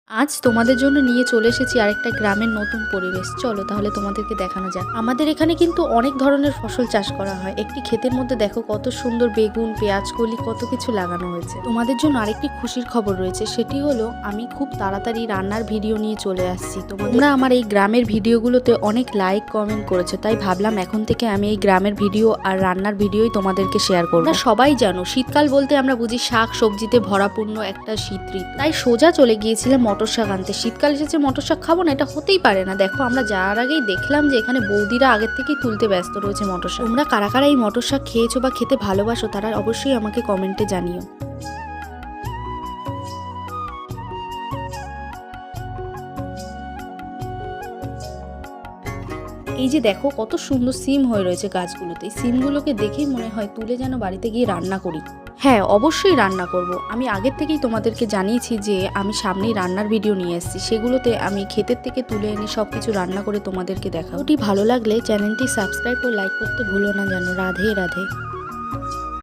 আজ তোমাদের জন্য নিয়ে চলে এসেছি আরেকটা গ্রামের নতুন পরিবেশ। চলো তাহলে তোমাদেরকে দেখানো যাক। আমাদের এখানে কিন্তু অনেক ধরনের ফসল চাষ করা হয়। একটি ক্ষেতের মধ্যে দেখো কত সুন্দর বেগুন, পেঁয়াজ কলি কত কিছু লাগানো হয়েছে। তোমাদের জন্য আরেকটি খুশির খবর রয়েছে, সেটি হলো আমি খুব তাড়াতাড়ি রান্নার ভিডিও নিয়ে চলে আসছি। তোমরা আমার এই গ্রামের ভিডিওগুলোতে অনেক লাইক কমেন্ট করেছো, তাই ভাবলাম এখন থেকে আমি এই গ্রামের ভিডিও আর রান্নার ভিডিওই তোমাদেরকে শেয়ার করবো। আমরা সবাই জানো শীতকাল বলতে আমরা বুঝি শাক সবজিতে ভরাপূর্ণ একটা শীত ঋতু, তাই সোজা চলে গিয়েছিলাম মটর শাক আনতে। শীতকাল এসেছে মটর শাক খাবো না, এটা হতেই পারে না। দেখো আমরা যাওয়ার আগেই দেখলাম যে এখানে বৌদিরা আগের থেকেই তুলতে ব্যস্ত রয়েছে মটর শাক। তোমরা কারা কারা এই মটর শাক খেয়েছো বা খেতে ভালোবাসো তারা অবশ্যই আমাকে কমেন্টে জানিও। এই যে দেখো কত সুন্দর সিম হয়ে রয়েছে গাছগুলোতে। সিমগুলোকে দেখেই মনে হয় তুলে যেন বাড়িতে গিয়ে রান্না করি। হ্যাঁ, অবশ্যই রান্না করব। আমি আগের থেকেই তোমাদেরকে জানিয়েছি যে আমি সামনেই রান্নার ভিডিও নিয়ে এসেছি, সেগুলোতে আমি ক্ষেতের থেকে তুলে এনে সবকিছু রান্না করে তোমাদেরকে দেখাবো। ওটি ভালো লাগলে চ্যানেলটি সাবস্ক্রাইব ও লাইক করতে ভুলো না যেন। রাধে রাধে।